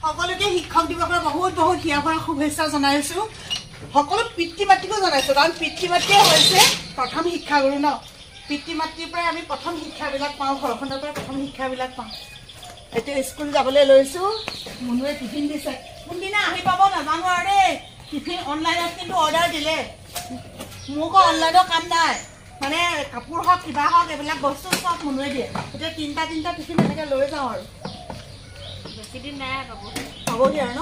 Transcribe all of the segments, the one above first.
সকলোকে শিক্ষক দিৱসৰ বহুত বহুত হিয়াভৰা শুভেচ্ছা জনাইছোঁ সকলো পিতৃ মাতৃকো জনাইছোঁ কাৰণ পিতৃ মাতৃয়ে হৈছে প্ৰথম শিক্ষাগুৰু ন পিতৃ মাতৃৰ পৰাই আমি প্ৰথম শিক্ষাবিলাক পাওঁ ঘৰখনৰ পৰা প্ৰথম শিক্ষাবিলাক পাওঁ এতিয়া স্কুল যাবলৈ লৈছোঁ মুনুৱে টিফিন দিছে কোনদিনা আহি পাব নাজানো আৰু দেই টিফিন অনলাইনত কিন্তু অৰ্ডাৰ দিলে মোক অনলাইনৰ কাম নাই মানে কাপোৰ হওক কিবা হওক এইবিলাক বস্তু চব মুনুৱে দিয়ে এতিয়া তিনিটা টিফিন এনেকৈ লৈ যাওঁ আৰু বেছিদিন নাই হ'বহি আৰু ন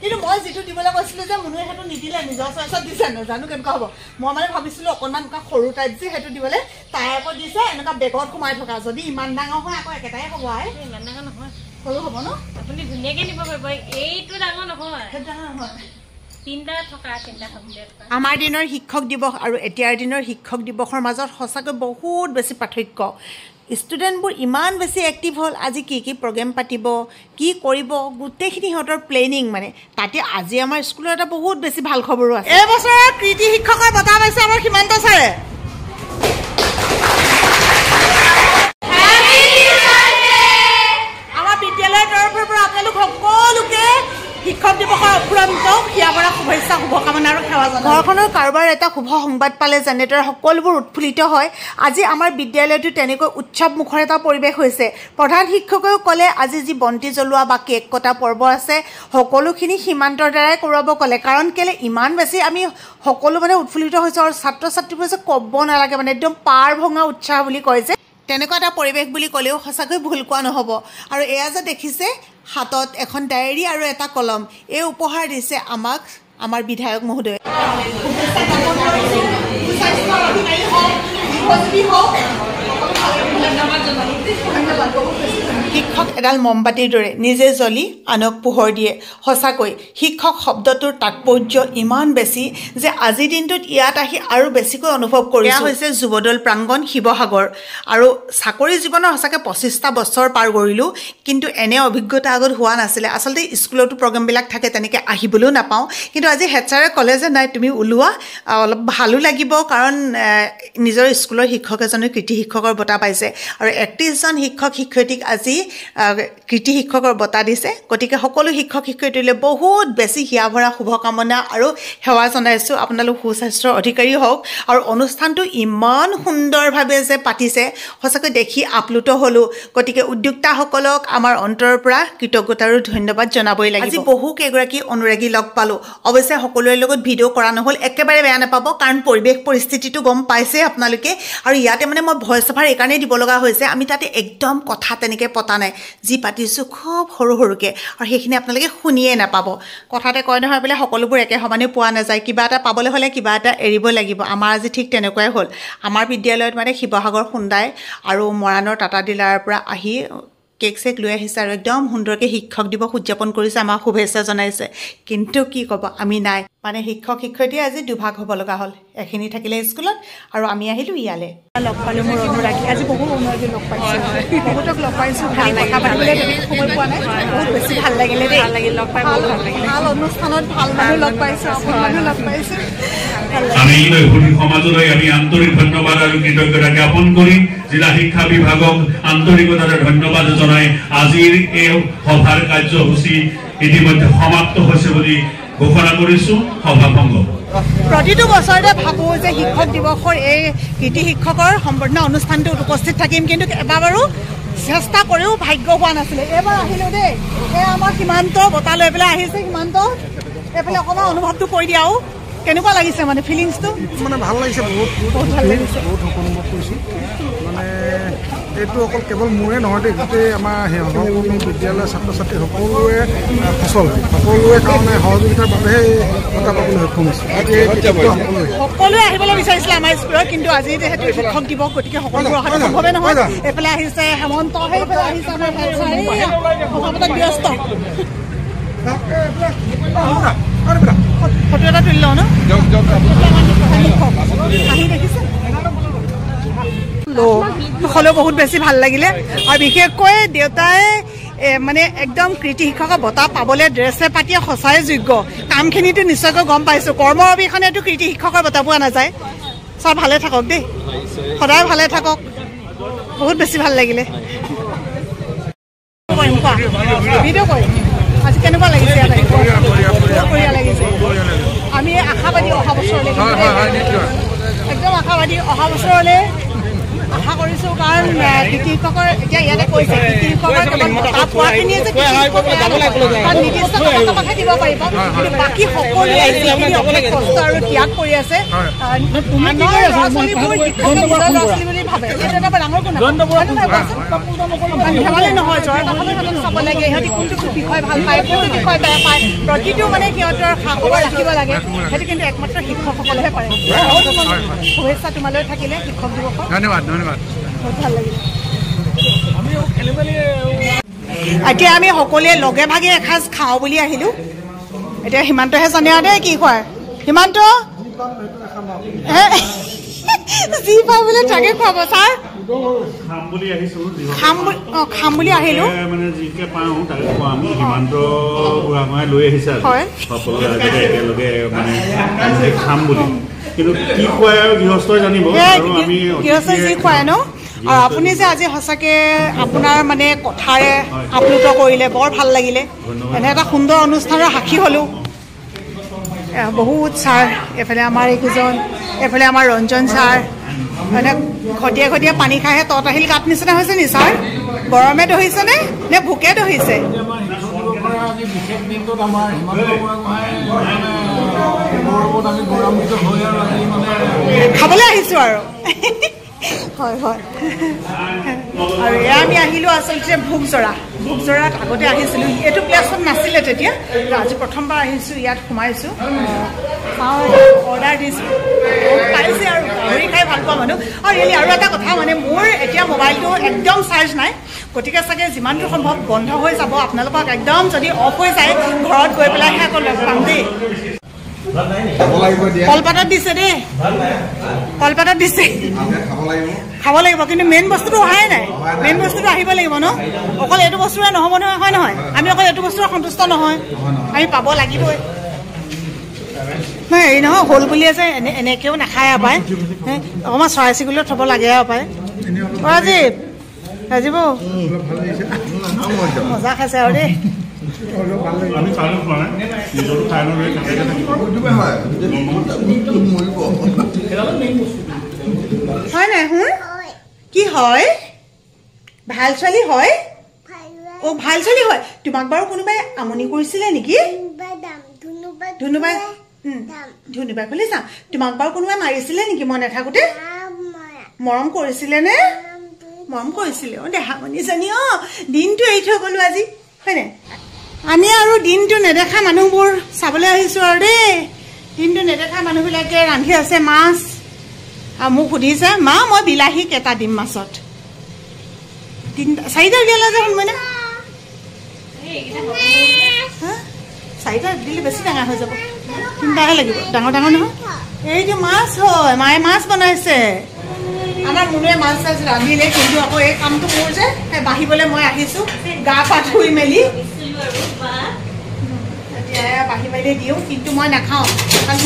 কিন্তু মই যিটো দিবলৈ কৈছিলোঁ যে মুনুৱে সেইটো নিদিলে নিজৰ চইচত দিছে নাজানো কেনেকুৱা হ'ব মই মানে ভাবিছিলোঁ অকণমান এনেকুৱা সৰু টাইপ যে সেইটো দিবলৈ তাই আকৌ দিছে এনেকুৱা বেগত সোমাই থকা যদি ইমান ডাঙৰ হয় আকৌ একেটাই হ'ব আৰু ইমান ডাঙৰ নহয় সৰু হ'ব ন আপুনি ধুনীয়াকৈ নিব পাৰিব এইটো ডাঙৰ নহয় সেইটো ডাঙৰ নহয় আমাৰ দিনৰ শিক্ষক দিৱস আৰু এতিয়াৰ দিনৰ শিক্ষক দিৱসৰ মাজত সঁচাকৈ বহুত বেছি পাৰ্থক্য ষ্টুডেণ্টবোৰ ইমান বেছি এক্টিভ হ'ল আজি কি প্ৰগ্ৰেম পাতিব কি কৰিব গোটেইখিনি সিহঁতৰ প্লেনিং মানে তাতে আজি আমাৰ স্কুলৰ এটা বহুত বেছি ভাল খবৰো আছে এই বছৰৰ কৃতি শিক্ষকৰ বঁটা পাইছে আমাৰ সীমান্ত ছাৰে আমাৰ বিদ্যালয়ৰ তৰফৰ পৰা আপোনালোক সকলোকে শিক্ষক দিৱসৰ অফুৰন্ত হিয়াভৰা শুভেচ্ছা শুভকামনা আৰু সেৱা জনাওঁ ঘৰখনৰ কাৰোবাৰ এটা শুভ সংবাদ পালে যেনেদৰে সকলোবোৰ উৎফুল্লিত হয় আজি আমাৰ বিদ্যালয়টো তেনেকৈ উৎসৱমুখৰ এটা পৰিৱেশ হৈছে প্ৰধান শিক্ষকেও ক'লে আজি যি বন্তি জ্বলোৱা বা কেক কটা পৰ্ব আছে সকলোখিনি সীমান্তৰ দ্বাৰাই কৰোৱাব ক'লে কাৰণ কেলে ইমান বেছি আমি সকলো মানে উৎফুল্লিত হৈছোঁ আৰু ছাত্ৰ ছাত্ৰীবোৰ যে ক'ব নালাগে মানে একদম পাৰ ভঙা উৎসাহ বুলি কয় যে তেনেকুৱা এটা পৰিৱেশ বুলি ক'লেও সঁচাকৈ ভুল কোৱা নহ'ব আৰু এয়া যে দেখিছে হাতত এখন ডায়েৰী আৰু এটা কলম এই উপহাৰ দিছে আমাক আমাৰ বিধায়ক মহোদয়ে শিক্ষক এডাল মমবাতিৰ দৰে নিজে জ্বলি আনক পোহৰ দিয়ে সঁচাকৈ শিক্ষক শব্দটোৰ তাৎপৰ্য ইমান বেছি যে আজিৰ দিনটোত ইয়াত আহি আৰু বেছিকৈ অনুভৱ কৰিছোঁ হৈছে যুৱদল প্ৰাংগণ শিৱসাগৰ আৰু চাকৰি জীৱনৰ সঁচাকৈ 25টা বছৰ পাৰ কৰিলোঁ কিন্তু এনে অভিজ্ঞতা আগত হোৱা নাছিলে আচলতে স্কুলতো প্ৰগ্ৰেমবিলাক থাকে তেনেকৈ আহিবলৈও নাপাওঁ কিন্তু আজি হেড ছাৰে ক'লে যে নাই তুমি ওলোৱা অলপ ভালো লাগিব কাৰণ নিজৰ স্কুলৰ শিক্ষক এজনে কৃতি শিক্ষকৰ বঁটা পাইছে আৰু 31জন শিক্ষক শিক্ষয়িত্ৰীক আজি কৃতি শিক্ষকৰ বঁটা দিছে গতিকে সকলো শিক্ষক শিক্ষয়িত্ৰীলৈ বহুত বেছি হিয়াভৰা শুভকামনা আৰু সেৱা জনাইছোঁ আপোনালোক সুস্বাস্থ্যৰ অধিকাৰী হওক আৰু অনুষ্ঠানটো ইমান সুন্দৰভাৱে যে পাতিছে সঁচাকৈ দেখি আপ্লুত হ'লোঁ গতিকে উদ্যোক্তাসকলক আমাৰ অন্তৰৰ পৰা কৃতজ্ঞতা আৰু ধন্যবাদ জনাবই লাগিব আজি বহুকেইগৰাকী অনুৰাগী লগ পালোঁ অৱশ্যে সকলোৰে লগত ভিডিঅ' কৰা নহ'ল একেবাৰে বেয়া নাপাব কাৰণ পৰিৱেশ পৰিস্থিতিটো গম পাইছে আপোনালোকে আৰু ইয়াতে মানে মই ভইচ অভাৰ এইকাৰণেই দিব লগা হৈছে আমি তাতে একদম কথা তেনেকৈ পতা নাই যি পাতিছোঁ খুব সৰুকৈ আৰু সেইখিনি আপোনালোকে শুনিয়ে নাপাব কথাতে কয় নহয় বোলে সকলোবোৰ একে সমানে পোৱা নাযায় কিবা এটা পাবলৈ হ'লে কিবা এটা এৰিব লাগিব আমাৰ আজি ঠিক তেনেকুৱাই হ'ল আমাৰ বিদ্যালয়ত মানে শিৱসাগৰ খুন্দাই আৰু মৰাণৰ টাটা ডিলাৰৰ পৰা আহি কেক চেক লৈ আহিছে আৰু একদম সুন্দৰকৈ শিক্ষক দিৱস উদযাপন কৰিছে আমাক শুভেচ্ছা জনাইছে কিন্তু কি ক'ব আমি নাই মানে শিক্ষক শিক্ষয়িত্ৰী আজি দুভাগ হ'ব লগা হ'ল এখিনি থাকিলে স্কুলত আৰু আমি আহিলোঁ ইয়ালৈ লগ পালোঁ মোৰ অনুৰাগী আজি বহু অনুৰাগী লগ পাইছোঁ বহুতক লগ পাইছোঁ ভাল কথা পাতিবলৈ সময় পোৱা নাই বহুত বেছি ভাল লাগিলে দেই ভাল লাগিল লগ পাই ভাল অনুষ্ঠানত ভাল মানুহ লগ পাইছোঁ মানুহ লগ পাইছোঁ আমি সমাজলৈ আমি আন্তৰিক ধন্যবাদ আৰু কৃতজ্ঞতা জ্ঞাপন কৰি জিলা শিক্ষা বিভাগক আন্তৰিকতাৰে ধন্যবাদ জনাই আজিৰ এই সভাৰ কাৰ্যসূচী ইতিমধ্যে সমাপ্ত হৈছে বুলি ঘোষণা কৰিছোঁ সভা ভংগ প্ৰতিটো বছৰতে ভাবোঁ যে শিক্ষক দিৱসৰ এই কৃতি শিক্ষকৰ সম্বৰ্ধনা অনুষ্ঠানটোত উপস্থিত থাকিম কিন্তু এবাৰ বাৰু চেষ্টা কৰিও ভাগ্য হোৱা নাছিলে এইবাৰ আহিলোঁ দেই এই আমাৰ সীমান্ত বঁটা লৈ পেলাই আহিছে সীমান্ত এইফালে অকণমান অনুভৱটো কৰি দিয়াও কেনেকুৱা লাগিছে মানে ফিলিংছটো মানে ভাল লাগিছে বহুত ভাল লাগিছে বহুত অনুভৱ কৰিছোঁ মানে এইটো অকল কেৱল মোৰে নহয় দেই গোটেই আমাৰ সহকৰ্মী বিদ্যালয়ৰ ছাত্ৰ ছাত্ৰী সকলোৰে ফচল সকলোৰে কাৰণে সহযোগিতাৰ বাবেহে বঁটা পাবলৈ সক্ষম হৈছে সকলোৱে আহিবলৈ বিচাৰিছিলে আমাৰ স্কুলত কিন্তু আজি যিহেতু শিক্ষক দিৱস গতিকে সকলোবোৰ অহাটো সম্ভৱে নহয় এইফালে আহিছে হেমন্ত সেইফালে আহিছে আমাৰ সভাপতি ব্যস্ত ফটো এটা তুলি লওঁ ন আহি দেখিছে হ'লেও বহুত বেছি ভাল লাগিলে আৰু বিশেষকৈ দেউতাই মানে একদম কৃতি শিক্ষকৰ বঁটা পাবলৈ ড্ৰেছে পাতিয়ে সঁচাই যোগ্য কামখিনিতো নিশ্চয়কৈ গম পাইছোঁ কৰ্মৰ অবিহনেতো কৃতি শিক্ষকৰ বঁটা পোৱা নাযায় ছাৰ ভালে থাকক দেই সদায় ভালে থাকক বহুত বেছি ভাল লাগিলে ভিডিঅ' কৰিম আজি কেনেকুৱা অহা বছৰলৈ আশা কৰিছোঁ, কাৰণ কৃষকৰ এতিয়া ইয়াতে কৈছে কৃষকৰ কেৱল বঁটা পোৱাখিনিয়ে যে কাৰণ নিৰ্দিষ্ট টকাহে দিব পাৰিব, কিন্তু বাকী সকলোৱে যিখিনি অশেষ কষ্ট আৰু ত্যাগ কৰি আছে ল'ৰা ছোৱালীবোৰ শিক্ষকে নিজৰ ল'ৰা ছোৱালী বুলি ভাবে, এইটো এটা ডাঙৰ গুণ ধেমালি নহয়। জ্বৰ কাষলৈ সিহঁতক চাব লাগে, সিহঁতি কোনটো বিষয় ভাল পায়, কোনটো বিষয় বেয়া পায়, প্ৰতিটো মানে সিহঁতৰ খা খবৰ ৰাখিব লাগে। সেইটো কিন্তু একমাত্ৰ শিক্ষকসকলেহে পাৰে। শুভেচ্ছা তোমালৈ থাকিলে শিক্ষক দিৱসৰ। ধন্যবাদ ধন্যবাদ। বহুত ভাল লাগিলে। এতিয়া আমি সকলোৱে লগে ভাগে এসাঁজ খাওঁ বুলি আহিলোঁ। এতিয়া সীমান্তহে জানে আৰু দেই কি খুৱায়। সীমান্ত যি পাওঁ বোলে তাকে খুৱাব ছাৰ। খাম বুলি আহিলোঁ। হয় গৃহস্থই যি খুৱাই ন। আৰু আপুনি যে আজি সঁচাকৈ আপোনাৰ মানে কথাৰে আপ্লুত কৰিলে, বৰ ভাল লাগিলে। এনে এটা সুন্দৰ অনুষ্ঠানৰ সাক্ষী হ'লোঁ। বহুত ছাৰ, এইফালে আমাৰ এইকেইজন, এইফালে আমাৰ ৰঞ্জন ছাৰ, মানে ঘটিয়ে ঘটিয়ে পানী খাইহে তত আহিল গাত নিচিনা হৈছে নি ছাৰ? গৰমে ধৰিছেনে নে ভোকে ধৰিছে? খাবলৈ আহিছোঁ আৰু হয় হয়। আৰু এয়া আমি আহিলোঁ আচলতে ভোগজৰাত আগতে আহিছিলোঁ। এইটো প্লেছত নাছিলে তেতিয়া, আজি প্ৰথমবাৰ আহিছোঁ, ইয়াত সোমাইছোঁ। অৰ্ডাৰ দিছোঁ, পাইছে আৰু গাহৰি খাই ভাল পোৱা মানুহ। আৰু আৰু এটা কথা, মানে মোৰ এতিয়া মোবাইলটো একদম চাৰ্জ নাই, গতিকে চাগে যিমানটো সম্ভৱ বন্ধ হৈ যাব। আপোনালোকক একদম যদি অফ হৈ যায় ঘৰত গৈ পেলাইহে আকৌ লগ পাম দেই। কলপাতত দিছে দেই, কলপাতত দিছে, খাব লাগিব। কিন্তু মেইন বস্তুটো অহাই নাই, মেইন বস্তুটো আহিব লাগিব ন। অকল এইটো বস্তুৰে নহ'ব নহয়, হয় নহয়? আমি অকল এইটো বস্তুৰে সন্তুষ্ট নহয়, আমি পাব লাগিবই। নহয় হেৰি নহয়, হ'ল বুলিয়ে যে এনেকৈও নাখায় আৰু পায়, অকণমান চৰাই চিৰিকটিও থ'ব লাগে আৰু পায়। ৰাজীৱ ৰাজীৱ মজা খাইছে আৰু দেই। হয় নাই শুন? কি হয়? ভাল ছোৱালী হয়? অ ভাল ছোৱালী হয়। তোমাক বাৰু কোনোবাই আমনি কৰিছিলে নেকি? ধুনুবাই ধুনুবাই বুলি চাম। তোমাক বাৰু কোনোবাই মাৰিছিলে নেকি মই নাথাকোতে? মৰম কৰিছিলে নে? মৰম কৰিছিলে। অ দেহামণি জানি অ দিনটো এৰি থৈ গ'লো আজি, হয়নে? আমি আৰু দিনটো নেদেখা মানুহবোৰ চাবলৈ আহিছোঁ আৰু দেই। দিনটো নেদেখা মানুহবিলাকে ৰান্ধি আছে মাছ, আৰু মোক সুধিছে মা মই বিলাহী কেইটা দিম মাছত? 4টা উলিয়ালা যে শুনবানে? 4টা দিলে বেছি ডাঙৰ হৈ যাব, 3টাহে লাগিব। ডাঙৰ ডাঙৰ নহয়। এইটো মাছ হয়, মায়ে মাছ বনাইছে। আমাৰ মুনুৱে মাছ চাছ ৰান্ধিলে, কিন্তু আকৌ এই কামটো মোৰ যে বাঢ়িবলৈ মই আহিছোঁ গা পা ধুই মেলি। এতিয়া বাঢ়ি বাঢ়ি দিওঁ, কিন্তু মই নাখাওঁ, কাৰণ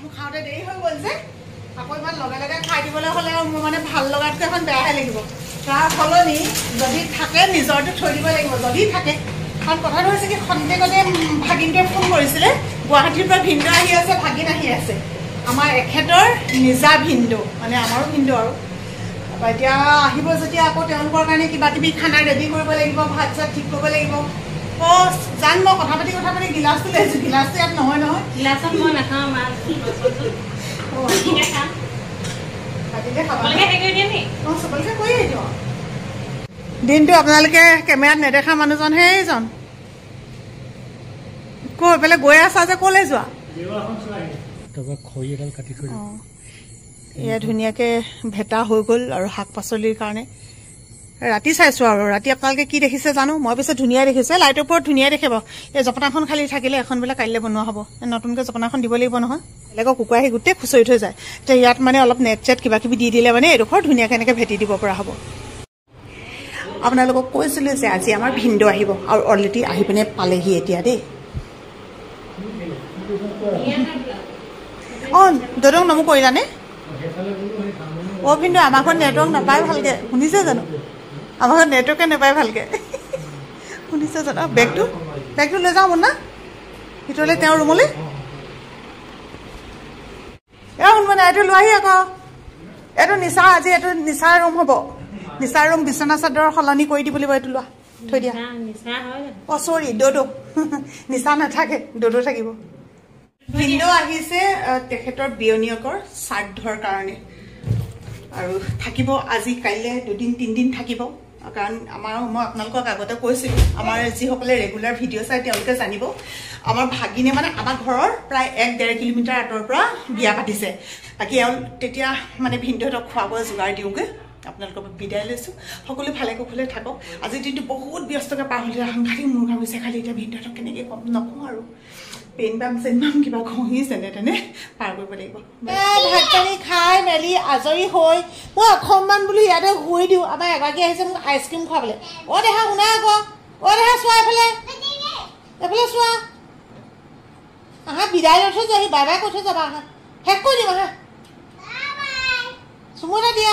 মোৰ খাওঁতে দেৰি হৈ গ'ল যে। আকৌ ইমান লগে লগে খাই দিবলৈ হ'লে আৰু মোৰ মানে ভাল লগাতকৈ এখন বেয়াহে লাগিব। তাৰ সলনি যদি থাকে নিজৰটো থৈ দিব লাগিব, যদি থাকে। কাৰণ কথাটো হৈছে কি, খন্তেকতে ভাগিনটোৱে ফোন কৰিছিলে, গুৱাহাটীৰ পৰা ভিনদেউ আহি আছে, ভাগিন আহি আছে। আমাৰ এখেতৰ নিজা ভিনদেউ, মানে আমাৰো ভিনদেউ আৰু। তাৰপৰা এতিয়া আহিব যেতিয়া আকৌ তেওঁলোকৰ কাৰণে কিবা কিবি খানা ৰেডি কৰিব লাগিব, ভাত চাত ঠিক কৰিব লাগিব। অঁ জান মই কথা পাতি গিলাচটো লৈ আহিছোঁ। গিলাচটো ইয়াত নহয় নহয়, গিলাচত মই নাখাওঁ মাছ। দিনটো আপোনালোকে কেমেৰাত নেদেখা মানুহজন সেইজন কৈ পেলাই গৈ আছা যে ক'লৈ যোৱা? এয়া ধুনীয়াকৈ ভেটা হৈ গ'ল আৰু শাক পাচলিৰ কাৰণে ৰাতি চাইছোঁ। আৰু ৰাতি আপোনালোকে কি দেখিছে জানো, মই পিছত ধুনীয়াই দেখিছে। লাইটৰ ওপৰত ধুনীয়াই দেখিব। এই জপনাখন খালী থাকিলে এখন বোলে কাইলৈ বনোৱা হ'ব, নতুনকৈ জপনাখন দিব লাগিব নহয়। বেলেগৰ কুকুৰা আহি গোটেই খুচৰি থৈ যায়। এতিয়া ইয়াত মানে অলপ নেট চেট কিবা কিবি দি দিলে মানে এইডোখৰ ধুনীয়াকৈ এনেকৈ ভেটি দিব পৰা হ'ব। আপোনালোকক কৈছিলোঁ যে আজি আমাৰ ভিনদেউ আহিব, আৰু অলৰেডি আহি পিনে পালেহি এতিয়া দেই। অঁ দদং নমো কৰিলানে? অ' ভিনদেউ আমাৰ ঘৰত নেটৱৰ্ক নাপায় ভালকৈ, শুনিছে জানো? আমাৰ ঘৰত নেটৱৰ্কে নাপায় ভালকৈ, শুনিছে জানো? বেগটো লৈ যাওঁ না ভিতৰলৈ, তেওঁৰ ৰুমলৈ। এয়া শুনব নাই এইটো লোৱাহি আকৌ এইটো নিচা আজি এইটো নিচাৰ ৰুম হ'ব নিচাৰ ৰুম বিচনা চাদৰ সলনি কৰি দিব লাগিব এইটো লোৱা থৈ দিয়া অ চৰি ড'ডো নিচা নাথাকে ড'ডো থাকিব ভিন্দ আহিছে তেখেতৰ বিয়নীয়কৰ শ্ৰাদ্ধৰ কাৰণে আৰু থাকিব আজি কাইলৈ 2-3 দিন থাকিব কাৰণ মই আপোনালোকক আগতে কৈছিলোঁ আমাৰ যিসকলে ৰেগুলাৰ ভিডিঅ' চাই তেওঁলোকে জানিব আমাৰ ভাগিনে মানে আমাৰ ঘৰৰ প্ৰায় 1-1.5 কিলোমিটাৰ আঁতৰৰ পৰা বিয়া পাতিছে বাকী তেতিয়া মানে ভিন্দেহঁতক খোৱা বোৱা যোগাৰ দিওঁগৈ আপোনালোকৰ বিদায় লৈছোঁ সকলো ভালে কুশলে থাকক আজিৰ দিনটো বহুত ব্যস্তকৈ পাৰ হ'লে সাংঘাতিক মূৰ ঘামিছে খালি এতিয়া ভিন্দেহঁতক কেনেকৈ কম নকওঁ আৰু পেইন বাম কিবা ঘঁহি যেনে পাৰ কৰিব লাগিব ভাত পানী খাই মেলি আজৰি হৈ মই অকণমান বোলো ইয়াতে শুই দিওঁ আমাৰ এগৰাকী আহিছে মোক আইচক্ৰীম খুৱাবলৈ অ' দেহা শুনা আকৌ অ' দেহা চোৱা এইফালে চোৱা আহা বিদায় লৈ থৈ যাহি বাই বাই কৈ থৈ যাবা আহা শেষ কৰি দিম আহা চুমু এটা দিয়া